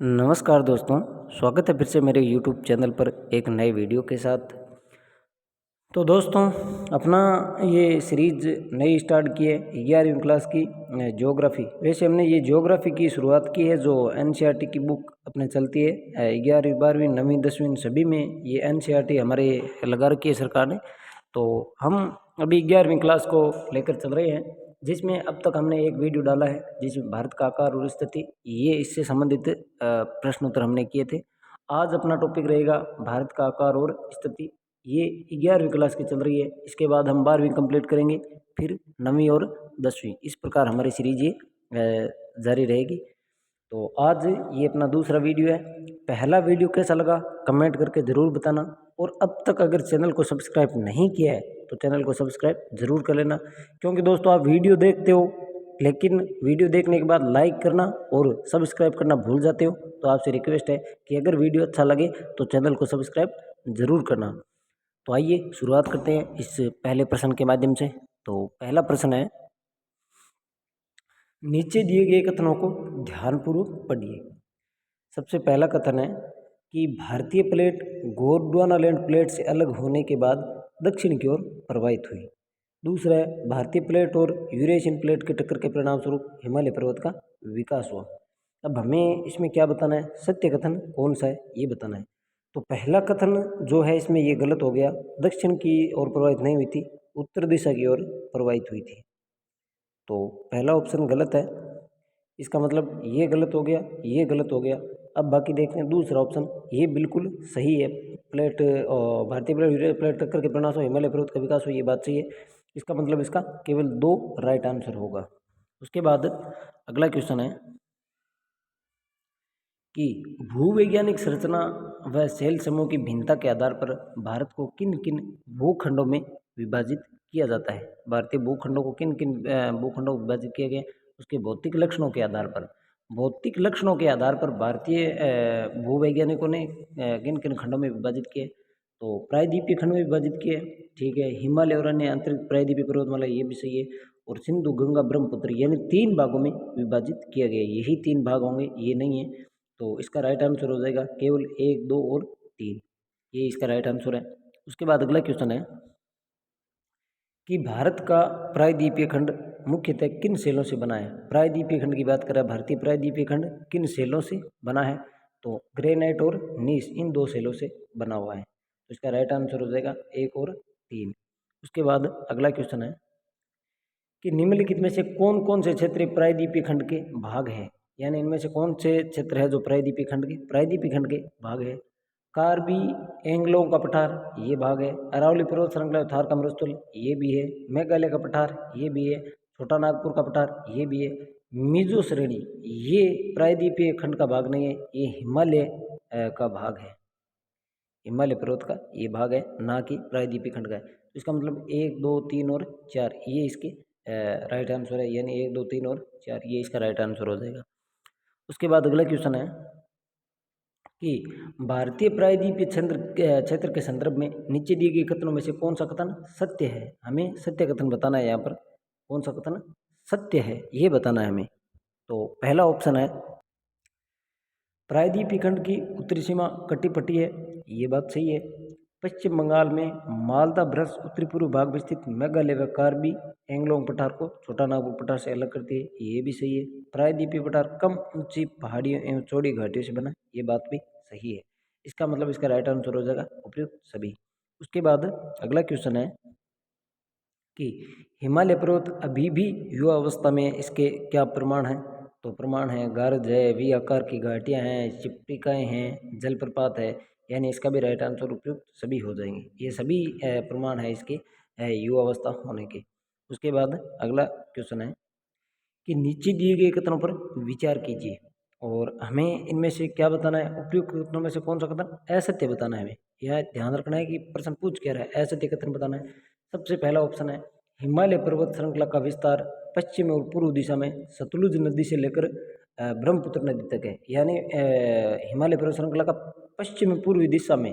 नमस्कार दोस्तों, स्वागत है फिर से मेरे YouTube चैनल पर एक नए वीडियो के साथ। तो दोस्तों, अपना ये सीरीज नई स्टार्ट की है 11वीं क्लास की ज्योग्राफी। वैसे हमने ये ज्योग्राफी की शुरुआत की है जो एनसीईआरटी की बुक अपने चलती है 11वीं 12वीं 9वीं 10वीं सभी में ये एनसीईआरटी हमारे लगा रखी है सरकार ने। तो हम अभी 11वीं क्लास को लेकर चल रहे हैं, जिसमें अब तक हमने एक वीडियो डाला है जिसमें भारत का आकार और स्थिति, ये इससे संबंधित प्रश्न उत्तर हमने किए थे। आज अपना टॉपिक रहेगा भारत का आकार और स्थिति। ये 11वीं क्लास की चल रही है, इसके बाद हम 12वीं कंप्लीट करेंगे, फिर 9वीं और 10वीं, इस प्रकार हमारी सीरीज ये जारी रहेगी। तो आज ये अपना दूसरा वीडियो है। पहला वीडियो कैसा लगा कमेंट करके ज़रूर बताना, और अब तक अगर चैनल को सब्सक्राइब नहीं किया है तो चैनल को सब्सक्राइब ज़रूर कर लेना, क्योंकि दोस्तों आप वीडियो देखते हो लेकिन वीडियो देखने के बाद लाइक करना और सब्सक्राइब करना भूल जाते हो। तो आपसे रिक्वेस्ट है कि अगर वीडियो अच्छा लगे तो चैनल को सब्सक्राइब ज़रूर करना। तो आइए शुरुआत करते हैं इस पहले प्रश्न के माध्यम से। तो पहला प्रश्न है, नीचे दिए गए कथनों को ध्यानपूर्वक पढ़िए। सबसे पहला कथन है कि भारतीय प्लेट गोंडवानालैंड प्लेट से अलग होने के बाद दक्षिण की ओर प्रवाहित हुई। दूसरा है, भारतीय प्लेट और यूरेशियन प्लेट के टक्कर के परिणाम स्वरूप हिमालय पर्वत का विकास हुआ। अब हमें इसमें क्या बताना है, सत्य कथन कौन सा है ये बताना है। तो पहला कथन जो है इसमें ये गलत हो गया, दक्षिण की ओर प्रवाहित नहीं हुई थी, उत्तर दिशा की ओर प्रवाहित हुई थी। तो पहला ऑप्शन गलत है, इसका मतलब ये गलत हो गया, ये गलत हो गया। अब बाकी देखते हैं दूसरा ऑप्शन, ये बिल्कुल सही है। प्लेट भारतीय प्लेट यूरेशियन प्लेट टक्कर के परिणाम से हिमालय पर्वत का विकास हुआ, ये बात सही है। इसका मतलब इसका केवल 2 राइट आंसर होगा। उसके बाद अगला क्वेश्चन है कि भूवैज्ञानिक संरचना व सेल समूह की भिन्नता के आधार पर भारत को किन किन भूखंडों में विभाजित किया जाता है। भारतीय भूखंडों को किन किन भूखंडों में विभाजित किया गया, उसके भौतिक लक्षणों के आधार पर। भौतिक लक्षणों के आधार पर भारतीय भूवैज्ञानिकों ने किन किन खंडों में विभाजित किए, तो प्रायद्वीपीय खंड में विभाजित किए, ठीक है। हिमालय और अन्य आंतरिक प्रायद्वीपीय पर्वतमाला, ये भी सही है। और सिंधु गंगा ब्रह्मपुत्र, यानी 3 भागों में विभाजित किया गया, यही 3 भाग होंगे, ये नहीं है। तो इसका राइट आंसर हो जाएगा केवल 1, 2 और 3, ये इसका राइट आंसर है। उसके बाद अगला क्वेश्चन है कि भारत का प्रायद्वीपीय खंड मुख्यतः किन सेलों से बना है। प्रायद्वीपीय खंड की बात करें, भारतीय प्रायद्वीपीय खंड किन सेलों से बना है, तो ग्रेनाइट और नीस, इन 2 सेलों से बना हुआ है। तो इसका राइट आंसर हो जाएगा 1 और 3। उसके बाद अगला क्वेश्चन है कि निम्नलिखित में से कौन कौन से क्षेत्र प्रायद्वीपीय खंड के भाग हैं, यानी इनमें से कौन से क्षेत्र है जो प्रायद्वीपीय खंड के भाग है। कार्बी एंग्लोंग का पठार, ये भाग है। अरावली पर्वत श्रृंखला थार का मरुस्थल, ये भी है। मेघालय का पठार, ये भी है। छोटा नागपुर का पठार, ये भी है। मिजो श्रेणी, ये प्रायद्वीपीय खंड का भाग नहीं है, ये हिमालय का भाग है। हिमालय पर्वत का ये भाग है, ना कि प्रायद्वीपीय खंड का है। तो इसका मतलब 1, 2, 3 और 4, ये इसके राइट आंसर है, यानी 1, 2, 3 और 4, ये इसका राइट आंसर हो जाएगा। उसके बाद अगला क्वेश्चन है कि भारतीय प्रायद्वीपीय क्षेत्र के संदर्भ में नीचे दिए गए कथनों में से कौन सा कथन सत्य है। हमें सत्य कथन बताना है, यहाँ पर कौन सा कथन सत्य है ये बताना है हमें। तो पहला ऑप्शन है, प्रायद्वीपीय खंड की उत्तरी सीमा कटी पट्टी है, ये बात सही है। पश्चिम बंगाल में मालदा ब्रश उत्तरी पूर्व भाग में स्थित मेघालय व कार्बी एंग्लोंग पठार को छोटा नागपुर पठार से अलग करती है, ये भी सही है। प्रायद्वीपीय पठार कम ऊंची पहाड़ियों एवं चौड़ी घाटियों से बना, ये बात भी सही है। इसका मतलब इसका राइट आंसर हो जाएगा उपयुक्त सभी। उसके बाद अगला क्वेश्चन है कि हिमालय पर्वत अभी भी युवा अवस्था में, इसके क्या प्रमाण हैं। तो प्रमाण है गार्ज है, वी आकार की घाटियां हैं, चिप्टिकाएँ हैं, जलप्रपात है, यानी इसका भी राइट आंसर उपयुक्त सभी हो जाएंगे। ये सभी प्रमाण है इसके युवा अवस्था होने के। उसके बाद अगला क्वेश्चन है कि नीचे दिए गए कथनों पर विचार कीजिए, और हमें इनमें से क्या बताना है, उपयुक्त कथनों में से कौन सा कथन असत्य बताना है। हमें यह ध्यान रखना है कि प्रश्न पूछ क्या रहा है, असत्य कथन बताना है। सबसे पहला ऑप्शन है, हिमालय पर्वत श्रृंखला का विस्तार पश्चिम और पूर्व दिशा में सतलुज नदी से लेकर ब्रह्मपुत्र नदी तक है, यानी हिमालय पर्वत श्रृंखला का पश्चिम पूर्वी दिशा में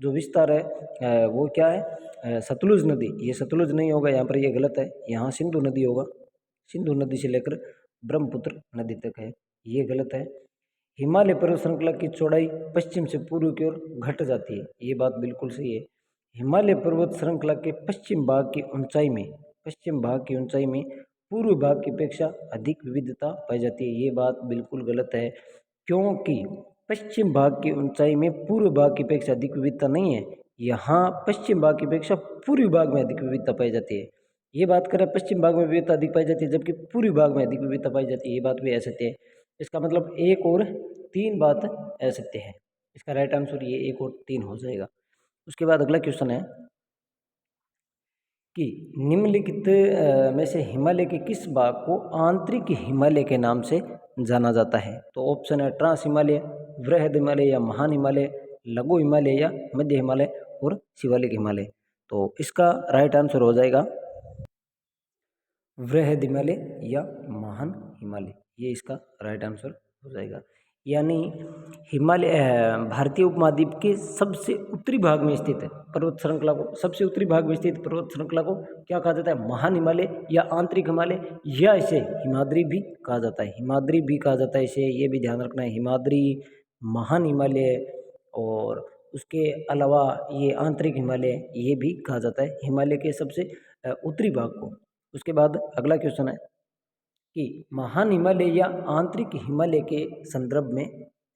जो विस्तार है वो क्या है, सतलुज नदी। ये सतलुज नहीं होगा, यहाँ पर ये गलत है, यहाँ सिंधु नदी होगा। सिंधु नदी से लेकर ब्रह्मपुत्र नदी तक है, ये गलत है। हिमालय पर्वत श्रृंखला की चौड़ाई पश्चिम से पूर्व की ओर घट जाती है। ये बात बिल्कुल सही है। हिमालय पर्वत श्रृंखला के पश्चिम भाग की ऊंचाई में पूर्व भाग की अपेक्षा अधिक विविधता पाई जाती है। ये बात बिल्कुल गलत है, क्योंकि पश्चिम भाग की ऊंचाई में पूर्व भाग की अपेक्षा अधिक विविधता नहीं है। यहाँ पश्चिम भाग की अपेक्षा पूर्वी भाग में अधिक विविधता पाई जाती है। ये बात करें पश्चिम भाग में विविधता अधिक पाई जाती है, जबकि पूर्वी भाग में अधिक विविधता पाई जाती है, ये बात भी असत्य है। इसका मतलब 1 और 3 बात असत्य है। इसका राइट आंसर ये 1 और 3 हो जाएगा। उसके बाद अगला क्वेश्चन है कि निम्नलिखित में से हिमालय के किस भाग को आंतरिक हिमालय के नाम से जाना जाता है? तो ऑप्शन है ट्रांस हिमालय, वृहद हिमालय या महान हिमालय, लघु हिमालय या मध्य हिमालय और शिवालिक हिमालय। तो इसका राइट आंसर हो जाएगा वृहद हिमालय या महान हिमालय। ये इसका राइट आंसर हो जाएगा। यानी हिमालय भारतीय उपमहाद्वीप के सबसे उत्तरी भाग में स्थित पर्वत श्रृंखला को, सबसे उत्तरी भाग में स्थित पर्वत श्रृंखला को क्या कहा जाता है? महान हिमालय या आंतरिक हिमालय, या इसे हिमाद्री भी कहा जाता है। हिमाद्री भी कहा जाता है इसे, ये भी ध्यान रखना है। हिमाद्री, महान हिमालय और उसके अलावा ये आंतरिक हिमालय, ये भी कहा जाता है हिमालय के सबसे उत्तरी भाग को। उसके बाद अगला क्वेश्चन है कि महान हिमालय या आंतरिक हिमालय के संदर्भ में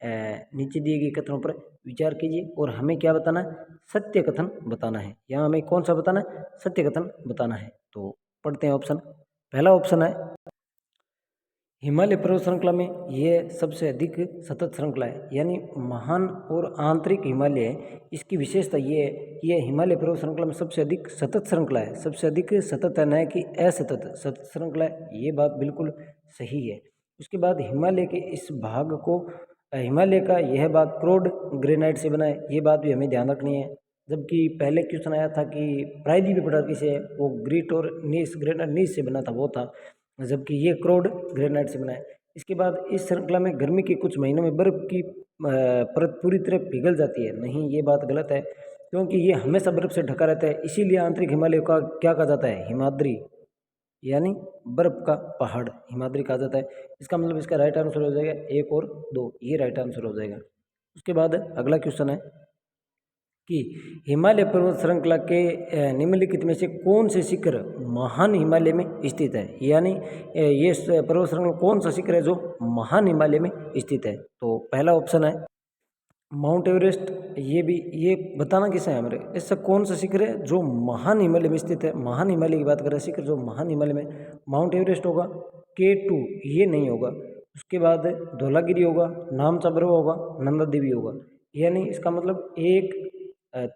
नीचे दिए गए कथनों पर विचार कीजिए और हमें क्या बताना है? सत्य कथन बताना है। यहाँ हमें कौन सा बताना है? सत्य कथन बताना है। तो पढ़ते हैं ऑप्शन। पहला ऑप्शन है हिमालय पर्वत श्रृंखला में यह सबसे अधिक सतत श्रृंखला है। यानी महान और आंतरिक हिमालय, इसकी विशेषता ये है कि यह हिमालय पर्वत श्रृंखला में सबसे अधिक सतत श्रृंखला है। सबसे अधिक सतत है, न कि असतत, सतत श्रृंखला है। ये बात बिल्कुल सही है। उसके बाद हिमालय के इस भाग को, हिमालय का यह भाग क्रोड ग्रेनाइट से बना है। ये बात भी हमें ध्यान रखनी है। जबकि पहले क्वेश्चन आया था कि प्रायद्वीपीय पदार्थ से, वो ग्रीट और नीस, ग्रेनाइट नीस से बना था, वो था, जबकि ये क्रोड ग्रेनाइट से बना है। इसके बाद इस श्रृंखला में गर्मी के कुछ महीनों में बर्फ की परत पूरी तरह पिघल जाती है। नहीं, ये बात गलत है, क्योंकि ये हमेशा बर्फ से ढका रहता है। इसीलिए आंतरिक हिमालय का क्या कहा जाता है? हिमाद्री, यानी बर्फ का पहाड़ हिमाद्री कहा जाता है। इसका मतलब इसका राइट आंसर हो जाएगा 1 और 2, ये राइट आंसर हो जाएगा। उसके बाद अगला क्वेश्चन है कि हिमालय पर्वत श्रृंखला के निम्नलिखित में से कौन से शिखर महान हिमालय में स्थित है? यानी ये पर्वत श्रृंखला कौन सा शिखर है जो महान हिमालय में स्थित है? तो पहला ऑप्शन है माउंट एवरेस्ट। ये बताना किसा है हमारे, ऐसा कौन सा शिखर है जो महान हिमालय में स्थित है? महान हिमालय की बात करें, शिखर जो महान हिमालय में, माउंट एवरेस्ट होगा, K2 ये नहीं होगा। उसके बाद धौलागिरी होगा, नामचंद्रवा होगा, नंदा देवी होगा। यानी इसका मतलब 1,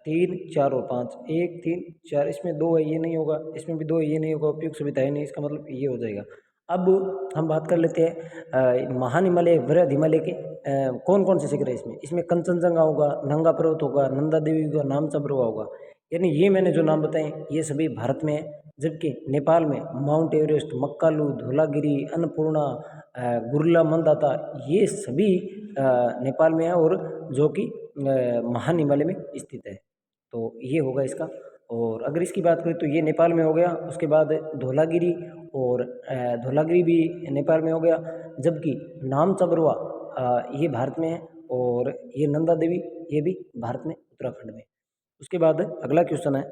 3, 4 और 5, 1, 3, 4, इसमें 2 है, ये नहीं होगा, इसमें भी 2 है, ये नहीं होगा, उपयुक्त सुविधा है नहीं, इसका मतलब ये हो जाएगा। अब हम बात कर लेते हैं महान हिमालय, वृहद हिमालय के कौन कौन से शिखर है इसमें। इसमें कंचनजंगा होगा, नंगा पर्वत होगा, नंदा देवी होगा, नामचंद्रवा होगा। यानी ये मैंने जो नाम बताए ये सभी भारत में है। जबकि नेपाल में माउंट एवरेस्ट, मक्कालू, धौलागिरी, अन्नपूर्णा, गुरला मंदाता, ये सभी नेपाल में है और जो कि महान हिमालय में स्थित है। तो ये होगा इसका। और अगर इसकी बात करें तो ये नेपाल में हो गया। उसके बाद धौलागिरी, और धौलागिरी भी नेपाल में हो गया। जबकि नामचंद्रवा ये भारत में है, और ये नंदा देवी ये भी भारत में, उत्तराखंड में। उसके बाद अगला क्वेश्चन है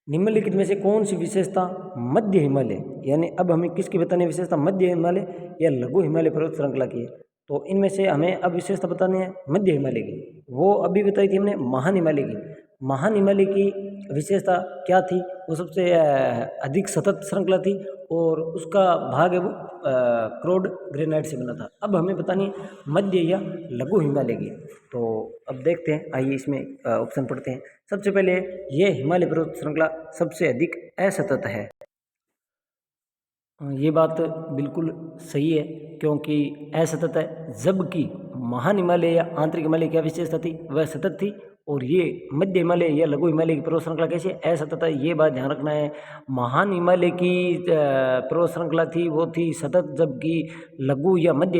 निम्नलिखित में से कौन सी विशेषता मध्य हिमालय, यानी अब हमें किसकी बतानी विशेषता, मध्य हिमालय या लघु हिमालय पर्वत श्रृंखला की है? तो इनमें से हमें अब विशेषता बतानी है मध्य हिमालय की। वो अभी बताई थी हमने महान हिमालय की। महान हिमालय की विशेषता क्या थी? वो सबसे अधिक सतत श्रृंखला थी और उसका भाग है वो क्रोड ग्रेनाइट से बना था। अब हमें बतानी है मध्य या लघु हिमालय की। तो अब देखते हैं, आइए इसमें ऑप्शन पढ़ते हैं। सबसे पहले ये हिमालय पर्वत श्रृंखला सबसे अधिक असतत है। ये बात बिल्कुल सही है, क्योंकि असतत है। जबकि महान हिमालय या आंतरिक हिमालय क्या विशेषता थी? वह सतत थी। और ये मध्य हिमालय या लघु हिमालय की पर्वत श्रृंखला कैसे असतत है, ये बात ध्यान रखना है। महान हिमालय की पर्वत श्रृंखला थी वो थी सतत, जबकि लघु या मध्य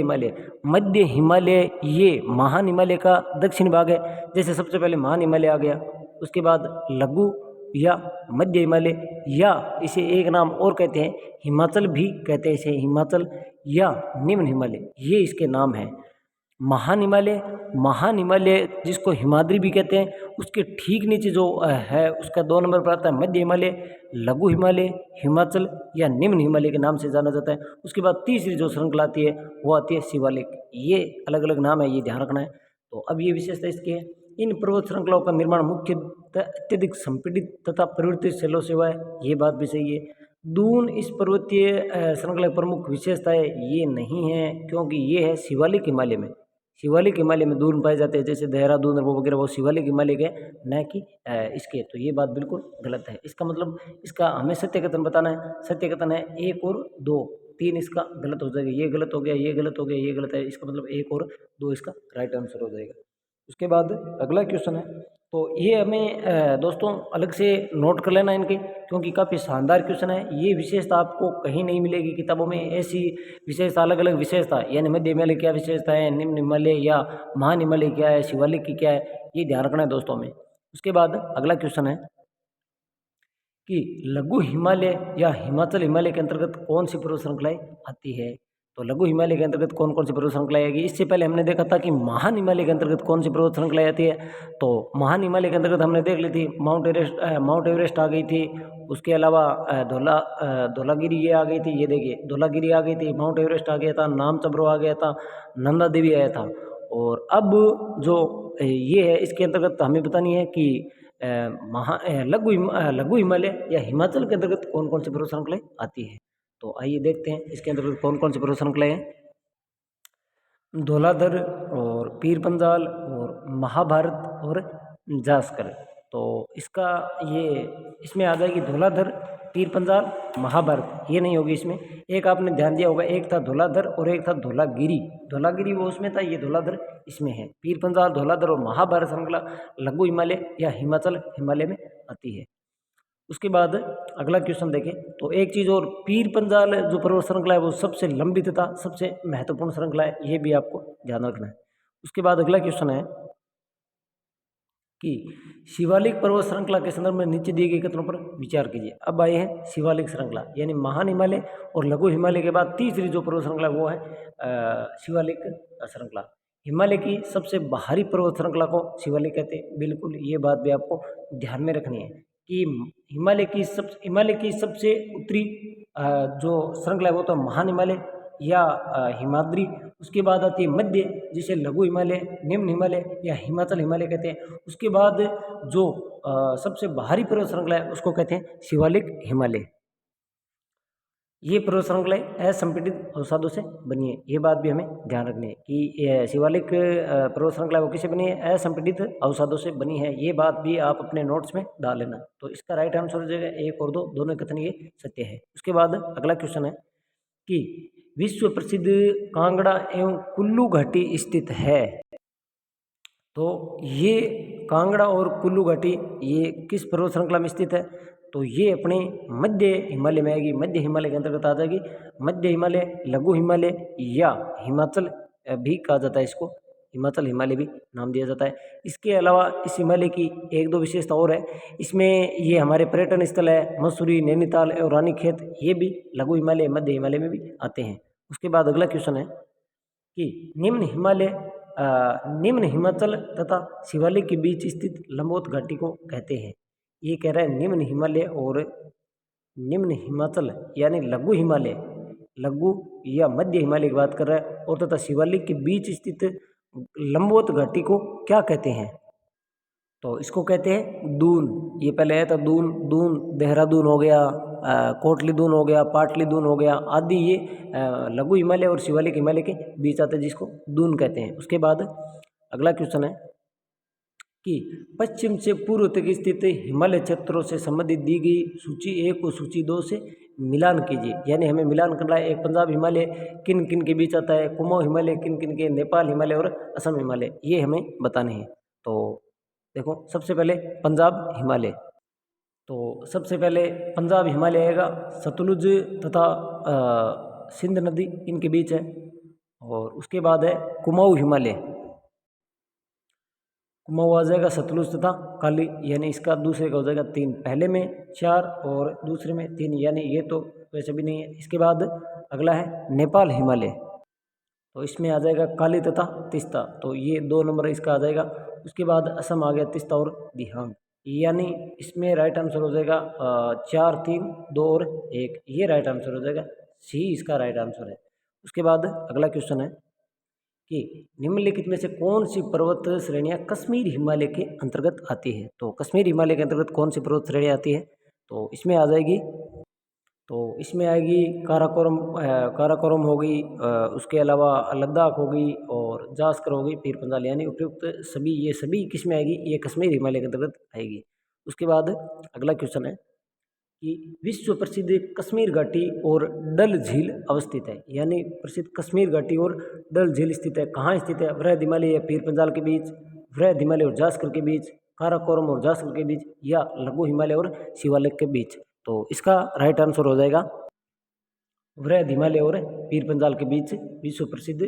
हिमालय ये महान हिमालय का दक्षिण भाग है। जैसे सबसे पहले महान हिमालय आ गया, उसके बाद लघु या मध्य हिमालय, या इसे एक नाम और कहते हैं हिमाचल भी कहते हैं इसे, हिमाचल या निम्न हिमालय, ये इसके नाम हैं। महान हिमालय, महान हिमालय जिसको हिमाद्री भी कहते हैं, उसके ठीक नीचे जो है उसका 2 नंबर पर आता है मध्य हिमालय, लघु हिमालय, हिमाचल या निम्न हिमालय के नाम से जाना जाता है। उसके बाद तीसरी जो श्रृंखला आती है वो आती है शिवालिक। ये अलग अलग नाम है, ये ध्यान रखना है। तो अब ये विशेषता इसकी है, इन पर्वत श्रृंखलाओं का निर्माण मुख्यतः अत्यधिक संपीड़ित तथा परिवर्तित शैलों से हुआ है, ये बात भी सही है। दून इस पर्वतीय श्रृंखला की प्रमुख विशेषता है, ये नहीं है, क्योंकि ये है शिवालिक हिमालय में। शिवालिक हिमालय में दून पाए जाते हैं, जैसे देहरादून वो वगैरह, वो शिवालिक हिमालय के न कि इसके। तो ये बात बिल्कुल गलत है। इसका मतलब इसका हमें सत्य कथन बताना है। सत्य कथन है 1 और 2, 3 इसका गलत हो जाएगा। ये गलत हो गया, ये गलत हो गया, ये गलत है। इसका मतलब 1 और 2 इसका राइट आंसर हो जाएगा। उसके बाद अगला क्वेश्चन है, तो ये हमें दोस्तों अलग से नोट कर लेना इनके, क्योंकि काफ़ी शानदार क्वेश्चन है। ये विशेषता आपको कहीं नहीं मिलेगी किताबों में, ऐसी विशेषता, अलग अलग विशेषता, यानी मध्य हिमालय क्या विशेषता है, निम्न हिमालय या महान हिमालय क्या है, शिवालिक की क्या है, ये ध्यान रखना है दोस्तों में। उसके बाद अगला क्वेश्चन है कि लघु हिमालय या हिमाचल हिमालय के अंतर्गत कौन सी पर्वत श्रृंखलाएं आती है। तो लघु हिमालय के अंतर्गत कौन कौन सी पर्वत श्रृंखलाएं आएगी। इससे पहले हमने देखा था कि महान हिमालय के अंतर्गत कौन सी पर्वत श्रृंखलाएं आती है। तो महान हिमालय के अंतर्गत हमने देख ली थी, माउंट एवरेस्ट आ गई थी। उसके अलावा धौलागिरी ये आ गई थी, ये देखिए धौलागिरी आ गई थी, माउंट एवरेस्ट आ गया था, नामचंद्रो आ गया था, नंदा देवी आया था। और अब जो ये है, इसके अंतर्गत हमें बतानी है कि लघु हिमालय या हिमाचल के अंतर्गत कौन कौन सी पर्वत श्रृंखलाएं आती है। तो आइए देखते हैं इसके अंतर्गत कौन कौन सी पर्वत श्रृंखलाएं हैं। धौलाधर और पीर पंजाल और महाभारत और जास्कर। तो इसका ये इसमें आ जाएगी धौलाधर, पीर पंजाल, महाभारत, ये नहीं होगी इसमें। एक आपने ध्यान दिया होगा, एक था धौलाधर और एक था धौलागिरी। धौलागिरी वो उसमें था, ये धौलाधर इसमें है। पीर पंजाल, धौलाधर और महाभारत श्रृंखला लघु हिमालय या हिमाचल हिमालय में आती है। उसके बाद अगला क्वेश्चन देखें, तो एक चीज़ और, पीर पंजाल जो पर्वत श्रृंखला है वो सबसे लंबी तथा सबसे महत्वपूर्ण श्रृंखला है, ये भी आपको ध्यान रखना है। उसके बाद अगला क्वेश्चन है कि शिवालिक पर्वत श्रृंखला के संदर्भ में नीचे दिए गए कथनों पर विचार कीजिए। अब आए हैं शिवालिक श्रृंखला, यानी महान हिमालय और लघु हिमालय के बाद तीसरी जो पर्वत श्रृंखला वो है शिवालिक श्रृंखला। हिमालय की सबसे बाहरी पर्वत श्रृंखला को शिवालिक कहते हैं, बिल्कुल ये बात भी आपको ध्यान में रखनी है कि हिमालय की सबसे उत्तरी जो श्रृंखला है वो तो महान हिमालय या हिमाद्री। उसके बाद आती है मध्य, जिसे लघु हिमालय, निम्न हिमालय या हिमाचल हिमालय कहते हैं। उसके बाद जो सबसे बाहरी पर्वत श्रृंखला है उसको कहते हैं शिवालिक हिमालय। ये पर्वत श्रृंखलाएं असंपीड़ित अवसादों से बनी है, ये बात भी हमें ध्यान रखनी है कि ये शिवालिक पर्वत श्रृंखला वो किससे बनी है, असंपीड़ित अवसादों से बनी है। ये बात भी आप अपने नोट्स में डाल लेना। तो इसका राइट आंसर हो जाएगा 1 और 2, दोनों कथन ये सत्य है। उसके बाद अगला क्वेश्चन है कि विश्व प्रसिद्ध कांगड़ा एवं कुल्लू घाटी स्थित है। तो ये कांगड़ा और कुल्लू घाटी ये किस पर्वत श्रृंखला में स्थित है। तो ये अपने मध्य हिमालय में आएगी, मध्य हिमालय के अंतर्गत आ जाएगी। मध्य हिमालय, लघु हिमालय या हिमाचल भी कहा जाता है इसको, हिमाचल हिमालय भी नाम दिया जाता है। इसके अलावा इस हिमालय की 1-2 विशेषता और है। इसमें ये हमारे पर्यटन स्थल है, मसूरी, नैनीताल और रानीखेत, ये भी लघु हिमालय, मध्य हिमालय में भी आते हैं। उसके बाद अगला क्वेश्चन है कि निम्न हिमाचल तथा शिवालिक के बीच स्थित लंबोत घाटी को कहते हैं। ये कह रहा है निम्न हिमालय और निम्न हिमाचल यानी लघु हिमालय, लघु या मध्य हिमालय की बात कर रहा है, और तथा शिवालिक के बीच स्थित लंबोत घाटी को क्या कहते हैं। तो इसको कहते हैं दून। ये पहले आया था दून, देहरादून हो गया, कोटली दून हो गया, पाटली दून हो गया आदि, ये लघु हिमालय और शिवालिक हिमालय के बीच आते हैं, जिसको दून कहते हैं। उसके बाद अगला क्वेश्चन है कि पश्चिम से पूर्व तक स्थित हिमालय क्षेत्रों से संबंधित दी गई सूची 1 को सूची 2 से मिलान कीजिए। यानी हमें मिलान करना है। एक पंजाब हिमालय किन किन के बीच आता है, कुमाऊं हिमालय किन किन के, नेपाल हिमालय और असम हिमालय, ये हमें बताने हैं। तो देखो सबसे पहले पंजाब हिमालय, तो सबसे पहले पंजाब हिमालय आएगा, सतलुज तथा सिंध नदी इनके बीच है। और उसके बाद है कुमाऊं हिमालय, कुमाऊँ आ जाएगा सतलुज तथा काली, यानी इसका दूसरे का हो जाएगा 3, पहले में 4 और दूसरे में 3, यानी ये तो वैसे भी नहीं है। इसके बाद अगला है नेपाल हिमालय, तो इसमें आ जाएगा काली तथा तीस्ता, तो ये 2 नंबर इसका आ जाएगा। उसके बाद असम आ गया तीस्ता और दिहांग, यानी इसमें राइट आंसर हो जाएगा 4, 3, 2 और 1, ये राइट आंसर हो जाएगा, सी इसका राइट आंसर है। उसके बाद अगला क्वेश्चन है कि निम्नलिखित में से कौन सी पर्वत श्रेणियां कश्मीर हिमालय के अंतर्गत आती है। तो कश्मीर हिमालय के अंतर्गत कौन सी पर्वत श्रेणी आती है, तो इसमें आ जाएगी, तो इसमें आएगी काराकोरम, काराकोरम होगी, उसके अलावा लद्दाख होगी और जास्कर होगी, पीर पंजाल, यानी उपयुक्त सभी, ये सभी किस में आएगी, ये कश्मीर हिमालय के अंतर्गत आएगी। उसके बाद अगला क्वेश्चन है कि विश्व प्रसिद्ध कश्मीर घाटी और डल झील अवस्थित है, यानी प्रसिद्ध कश्मीर घाटी और डल झील स्थित है, कहाँ स्थित है, वृहद हिमालय या पीर पंजाल के बीच, वृहद हिमालय और जास्कर के बीच, काराकोरम और जास्कर के बीच, या लघु हिमालय और शिवालिक के बीच। तो इसका राइट आंसर हो जाएगा वृहद हिमालय और पीर पंजाल के बीच विश्व प्रसिद्ध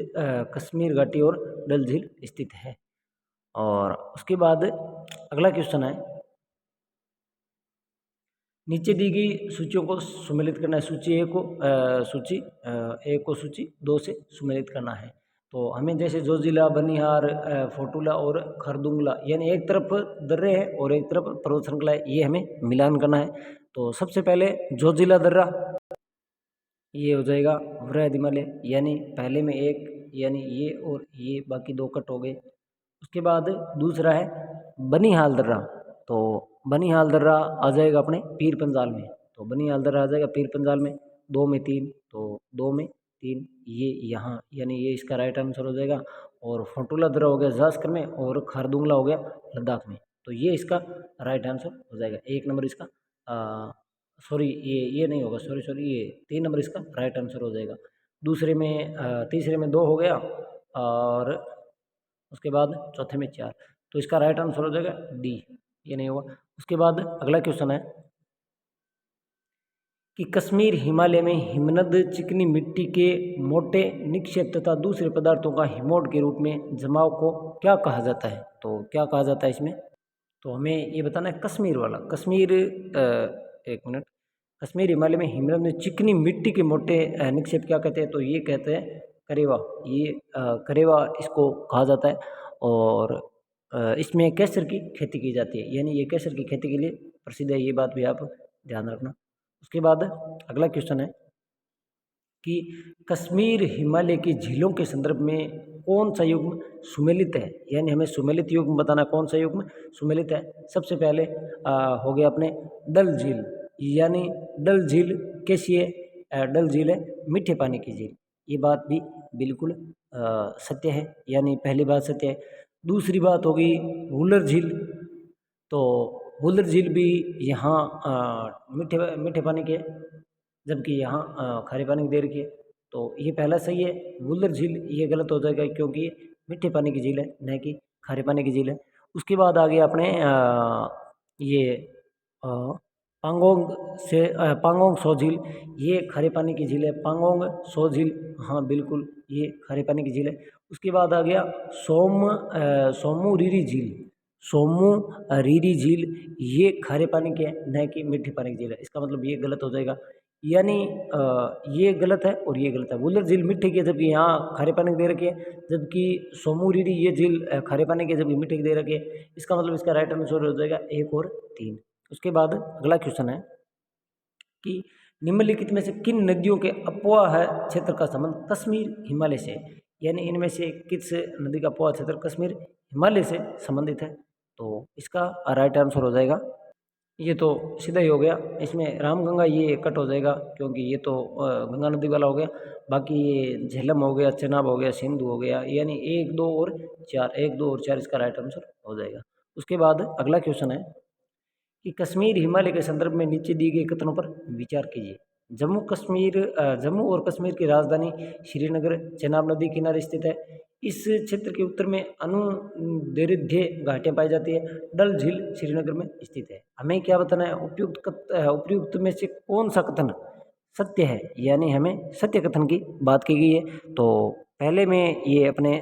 कश्मीर घाटी और डल झील स्थित है। और उसके बाद अगला क्वेश्चन है, नीचे दी गई सूचियों को सुमेलित करना है, सूची ए को सूची 2 से सुमेलित करना है। तो हमें जैसे जोजिला, बनिहार, फोटुला और खरदुंगला, यानी एक तरफ दर्रे है और एक तरफ पर्वत श्रृंखला है, ये हमें मिलान करना है। तो सबसे पहले जोजिला दर्रा, ये हो जाएगा वृहद हिमालय, यानी पहले में 1, यानी ये और ये बाकी 2 कट हो गए। उसके बाद दूसरा है बनिहाल दर्रा, तो बनिहाल दर्रा आ जाएगा अपने पीर पंजाल में, तो बनिहाल दर्रा आ जाएगा पीर पंजाल में, 2 में 3, तो 2 में 3, ये यहाँ, यानी ये इसका राइट आंसर हो जाएगा। और फोटुला दर्रा हो गया जास्कर में और खारदुंगला हो गया लद्दाख में, तो ये इसका राइट आंसर हो जाएगा। 1 नंबर इसका सॉरी ये नहीं होगा, सॉरी ये 3 नंबर इसका राइट आंसर हो जाएगा। दूसरे में तीसरे में 2 हो गया और उसके बाद चौथे में 4, तो इसका राइट आंसर हो जाएगा डी, ये नहीं होगा। उसके बाद अगला क्वेश्चन है कि कश्मीर हिमालय में हिमनद चिकनी मिट्टी के मोटे निक्षेप तथा दूसरे पदार्थों का हिमोड के रूप में जमाव को क्या कहा जाता है। तो क्या कहा जाता है इसमें, तो हमें ये बताना है कश्मीर वाला। कश्मीर एक मिनट, कश्मीर हिमालय में हिमनद में चिकनी मिट्टी के मोटे निक्षेप क्या कहते हैं, तो ये कहते हैं करेवा, ये करेवा इसको कहा जाता है। और इसमें केसर की खेती की जाती है, यानी ये केसर की खेती के लिए प्रसिद्ध है, ये बात भी आप ध्यान रखना। उसके बाद अगला क्वेश्चन है कि कश्मीर हिमालय की झीलों के संदर्भ में कौन सा युग्म सुमेलित है, यानी हमें सुमेलित युग्म बताना, कौन सा युग्म सुमेलित है। सबसे पहले हो गया अपने डल झील, यानी डल झील कैसी है, डल झील है मीठे पानी की झील, ये बात भी बिल्कुल सत्य है, यानी पहली बात सत्य है। दूसरी बात होगी वुलर झील, तो वुलर झील भी यहाँ मीठे पानी के, जबकि यहाँ खारे पानी की दे रखी है, तो ये पहला सही है। वुलर झील ये गलत हो जाएगा क्योंकि ये मीठे पानी की झील है, न कि खारे पानी की झील है। उसके बाद आ गया अपने ये पांगोंग से पांगोंग सो झील, ये खारे पानी की झील है। पांगोंग सो झील, हाँ बिल्कुल ये खारे पानी की झील है। उसके बाद आ गया सोमू रीरी झील, सोमू रीरी झील ये खारे पानी की है, न कि मीठे पानी की झील है, इसका मतलब ये गलत हो जाएगा, यानी ये गलत है और ये गलत है। वुलर झील मीठे की है जबकि यहाँ खारे पानी की दे रखी है, जबकि सोमू रीरी ये झील खारे पानी की है जबकि मीठे की दे रखी है, इसका मतलब इसका राइट आंसर हो जाएगा 1 और 3। उसके बाद अगला क्वेश्चन है कि निम्नलिखित में से किन नदियों के अपवाह क्षेत्र का संबंध कश्मीर हिमालय से, यानी इनमें से किस नदी का अपवाह क्षेत्र कश्मीर हिमालय से संबंधित है। तो इसका राइट आंसर हो जाएगा, ये तो सीधा ही हो गया, इसमें रामगंगा ये कट हो जाएगा क्योंकि ये तो गंगा नदी वाला हो गया। बाकी ये झेलम हो गया, चेनाब हो गया, सिंधु हो गया, यानी 1, 2 और 4, 1, 2 और 4 इसका राइट आंसर हो जाएगा। उसके बाद अगला क्वेश्चन है कि कश्मीर हिमालय के संदर्भ में नीचे दिए गए कथनों पर विचार कीजिए। जम्मू और कश्मीर की राजधानी श्रीनगर चेनाब नदी किनारे स्थित है। इस क्षेत्र के उत्तर में अनुदैर्ध्य घाटियाँ पाई जाती है। डल झील श्रीनगर में स्थित है। हमें क्या बताना है, उपयुक्त में से कौन सा कथन सत्य है, यानी हमें सत्य कथन की बात की गई है। तो पहले में ये अपने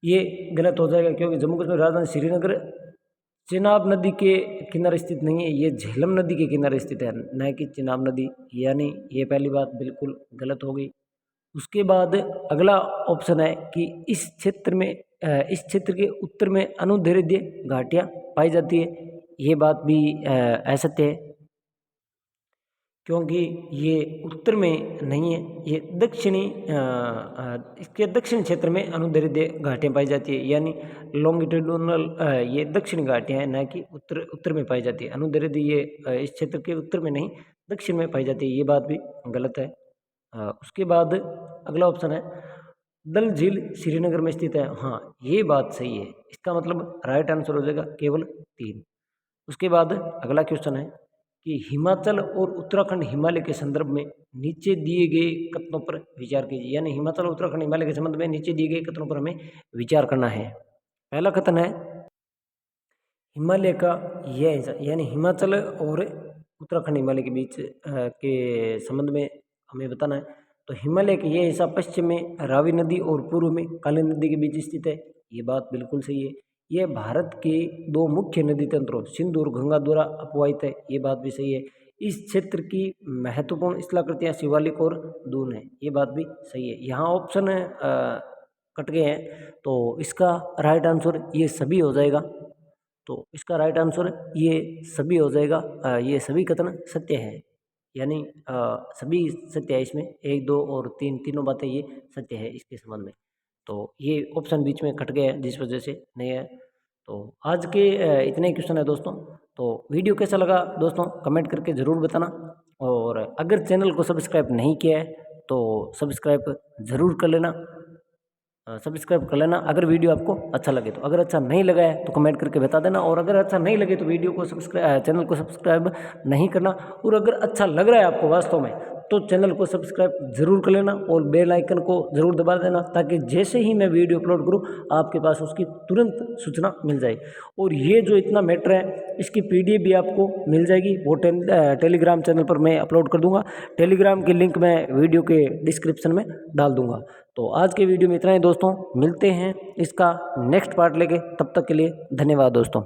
ये गलत हो जाएगा, क्योंकि जम्मू कश्मीर राजधानी श्रीनगर चिनाब नदी के किनारे स्थित नहीं है, ये झेलम नदी के किनारे स्थित है, न कि चिनाब नदी, यानी ये पहली बात बिल्कुल गलत हो गई। उसके बाद अगला ऑप्शन है कि इस क्षेत्र के उत्तर में अनुदैर्ध्य घाटियाँ पाई जाती है। ये बात भी असत्य है, क्योंकि ये उत्तर में नहीं है, ये इसके दक्षिण क्षेत्र में अनुदैर्ध्य घाटियाँ पाई जाती है, यानी लॉन्गिट्यूडिनल ये दक्षिणी घाटियाँ हैं, न कि उत्तर में पाई जाती है। अनुदैर्ध्य ये इस क्षेत्र के उत्तर में नहीं, दक्षिण में पाई जाती है, ये बात भी गलत है। उसके बाद अगला ऑप्शन है डल झील श्रीनगर में स्थित है। हाँ, ये बात सही है, इसका मतलब राइट आंसर हो जाएगा केवल 3। उसके बाद अगला क्वेश्चन है कि हिमाचल और उत्तराखंड हिमालय के संदर्भ में नीचे दिए गए कथनों पर विचार कीजिए, यानी हिमाचल और उत्तराखंड हिमालय के संबंध में नीचे दिए गए कथनों पर हमें विचार करना है। पहला कथन है हिमालय का यह हिस्सा, यानी हिमाचल और उत्तराखंड हिमालय के बीच के संबंध में हमें बताना है। तो हिमालय का यह हिस्सा पश्चिम में रावी नदी और पूर्व में काली नदी के बीच स्थित है, ये बात बिल्कुल सही है। यह भारत के 2 मुख्य नदी तंत्रों सिंधु और गंगा द्वारा अपवाहित है, ये बात भी सही है। इस क्षेत्र की महत्वपूर्ण स्थलाकृतियाँ शिवालिक और दून है, ये बात भी सही है। यहाँ ऑप्शन कट गए हैं, तो इसका राइट आंसर ये सभी हो जाएगा। तो इसका राइट आंसर ये सभी हो जाएगा, ये सभी कथन सत्य है, यानी सभी सत्य है इसमें, 1, 2 और 3 तीनों बातें ये सत्य है इसके संबंध में। तो ये ऑप्शन बीच में कट गया है, जिस वजह से नहीं है। तो आज के इतने ही क्वेश्चन है दोस्तों। तो वीडियो कैसा लगा दोस्तों कमेंट करके ज़रूर बताना, और अगर चैनल को सब्सक्राइब नहीं किया है तो सब्सक्राइब ज़रूर कर लेना, सब्सक्राइब कर लेना अगर वीडियो आपको अच्छा लगे तो। अगर अच्छा नहीं लगा है तो कमेंट करके बता देना, और अगर अच्छा नहीं लगे तो वीडियो को चैनल को सब्सक्राइब नहीं करना। और अगर अच्छा लग रहा है आपको वास्तव में तो चैनल को सब्सक्राइब ज़रूर कर लेना और बेल आइकन को ज़रूर दबा देना, ताकि जैसे ही मैं वीडियो अपलोड करूं आपके पास उसकी तुरंत सूचना मिल जाए। और ये जो इतना मैटर है इसकी PDF भी आपको मिल जाएगी, वो टेलीग्राम चैनल पर मैं अपलोड कर दूंगा। टेलीग्राम की लिंक मैं वीडियो के डिस्क्रिप्शन में डाल दूंगा। तो आज के वीडियो में इतना ही दोस्तों, मिलते हैं इसका नेक्स्ट पार्ट लेके, तब तक के लिए धन्यवाद दोस्तों।